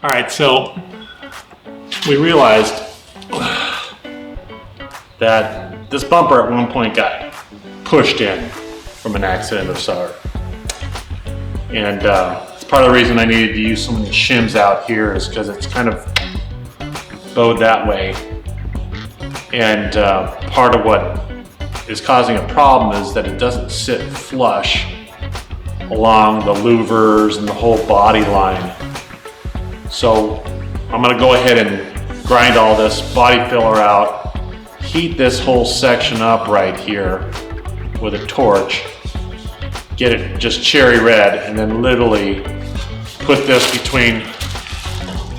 All right, so we realized that this bumper at one point got pushed in from an accident of sorts. And it's part of the reason I needed to use some of the shims out here is because it's kind of bowed that way. And part of what is causing a problem is that it doesn't sit flush along the louvers and the whole body line. So I'm gonna go ahead and grind all this body filler out, heat this whole section up right here with a torch, get it just cherry red, and then literally put this between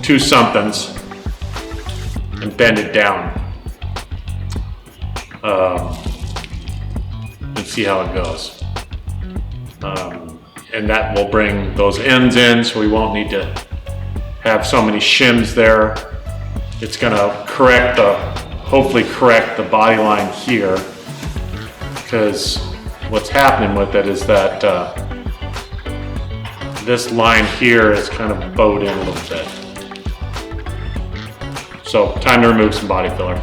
two somethings and bend it down. And see how it goes. And that will bring those ends in, so we won't need to have so many shims there. It's gonna hopefully correct the body line here, because what's happening with it is that this line here is kind of bowed in a little bit. So time to remove some body filler.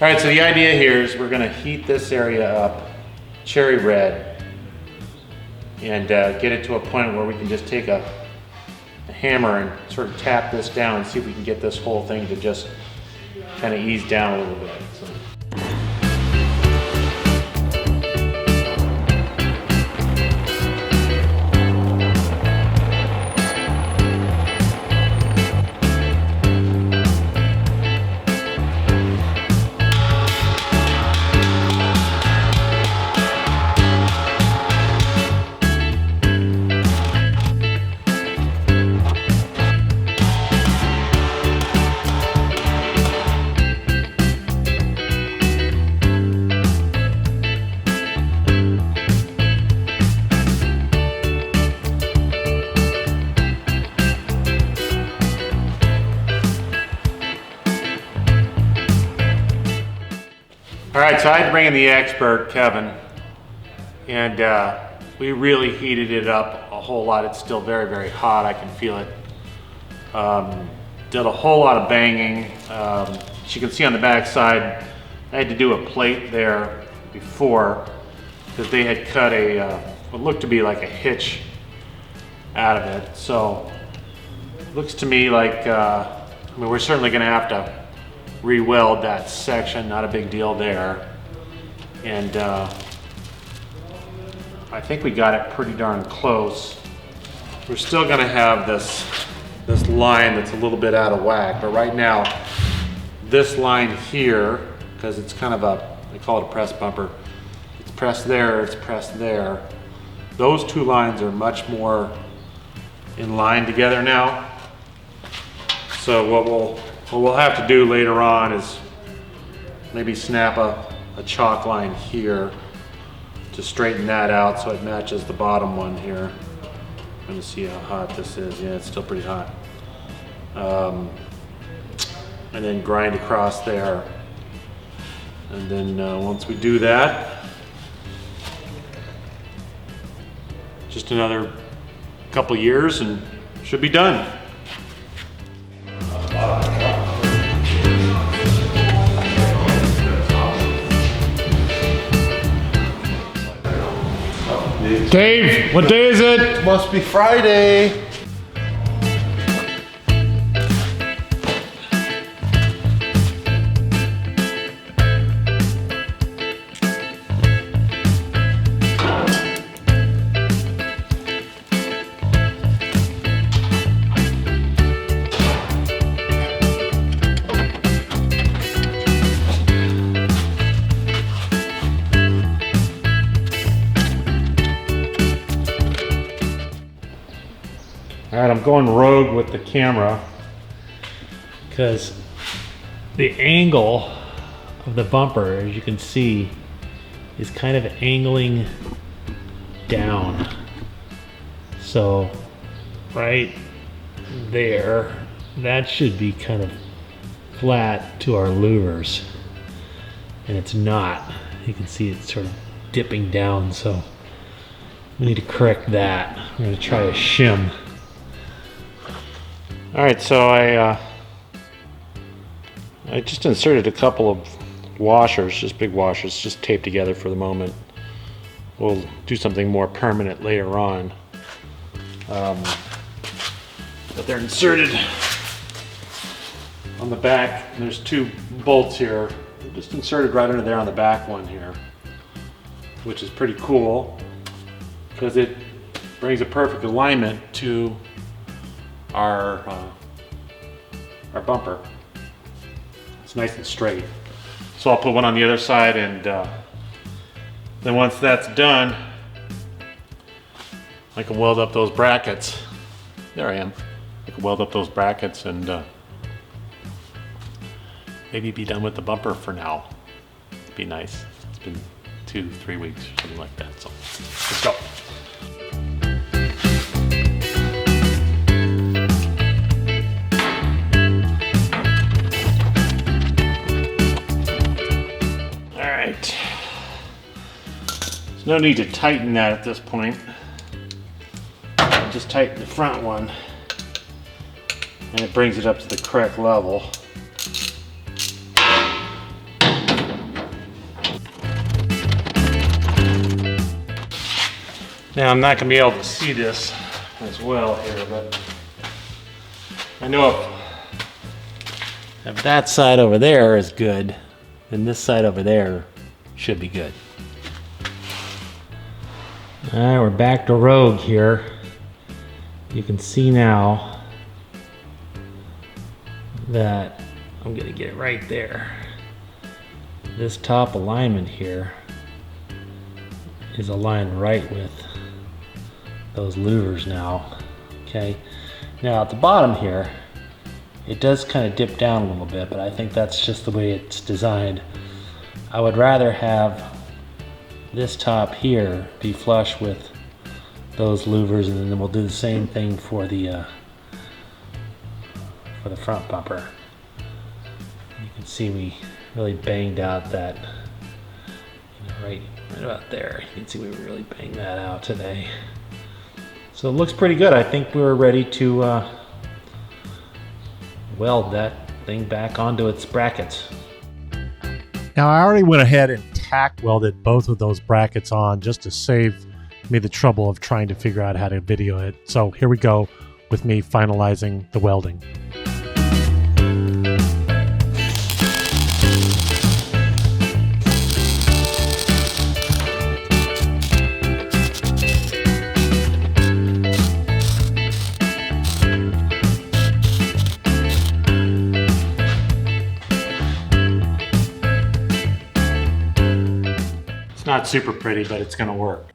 All right, so the idea here is we're gonna heat this area up cherry red and get it to a point where we can just take a hammer and sort of tap this down and see if we can get this whole thing to just kind of ease down a little bit. So. All right, so I had to bring in the expert, Kevin, and we really heated it up a whole lot. It's still very, very hot. I can feel it. Did a whole lot of banging. As you can see on the back side, I had to do a plate there before because they had cut what looked to be like a hitch out of it. So it looks to me like, I mean, we're certainly gonna have to re-weld that section, not a big deal there. And I think we got it pretty darn close. We're still gonna have this line that's a little bit out of whack, but right now, this line here, because it's kind of they call it a press bumper, it's pressed there, it's pressed there. Those two lines are much more in line together now. So what we'll have to do later on is maybe snap a chalk line here to straighten that out so it matches the bottom one here. I'm gonna see how hot this is. Yeah, it's still pretty hot. And then grind across there. And then once we do that, just another couple years and should be done. Dave, what day is it? Must be Friday. All right, I'm going rogue with the camera because the angle of the bumper, as you can see, is kind of angling down. So right there, that should be kind of flat to our louvers, and it's not. You can see it's sort of dipping down, so we need to correct that. We're going to try a shim. All right, so I just inserted a couple of washers, just big washers, just taped together for the moment. We'll do something more permanent later on. But they're inserted on the back. There's two bolts here, just inserted right under there on the back one here, which is pretty cool because it brings a perfect alignment to our bumper. It's nice and straight. So I'll put one on the other side, and then once that's done, I can weld up those brackets. There I am. I can weld up those brackets and maybe be done with the bumper for now. It'd be nice. It's been 2-3 weeks or something like that. So let's go. All right. There's no need to tighten that at this point. I'll just tighten the front one, and it brings it up to the correct level. Now I'm not going to be able to see this as well here, but I know if that side over there is good, then this side over there should be good. All right, we're back to Rogue here. You can see now that I'm going to get it right there. This top alignment here is aligned right with those louvers now. Okay, now at the bottom here it does kind of dip down a little bit, but I think that's just the way it's designed. I would rather have this top here be flush with those louvers, and then we'll do the same thing for the front bumper. You can see we really banged out that, right about there. You can see we really banged that out today. So it looks pretty good. I think we're ready to weld that thing back onto its brackets. Now I already went ahead and tack welded both of those brackets on just to save me the trouble of trying to figure out how to video it. So here we go with me finalizing the welding. It's not super pretty, but it's going to work.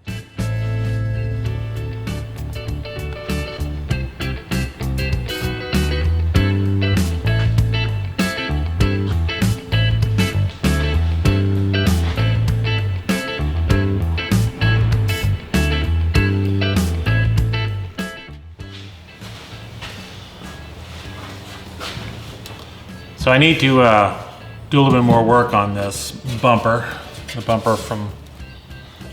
So I need to do a little bit more work on this bumper, the bumper from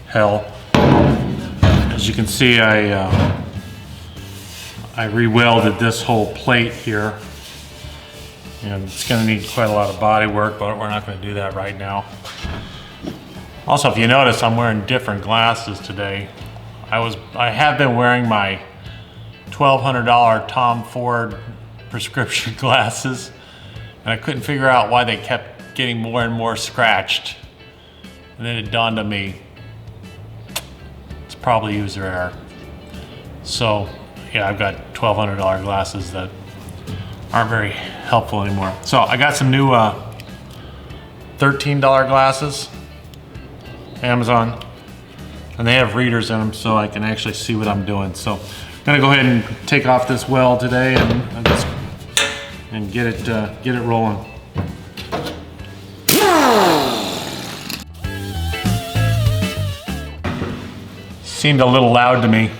hell. As you can see, I re-welded this whole plate here, and it's going to need quite a lot of body work, but we're not going to do that right now. Also, if you notice, I'm wearing different glasses today. I have been wearing my $1,200 Tom Ford prescription glasses, and I couldn't figure out why they kept getting more and more scratched. And then it dawned on me, it's probably user error. So yeah, I've got $1,200 glasses that aren't very helpful anymore. So I got some new $13 glasses, Amazon, and they have readers in them so I can actually see what I'm doing. So I'm gonna go ahead and take off this weld today and get it rolling. Seemed a little loud to me.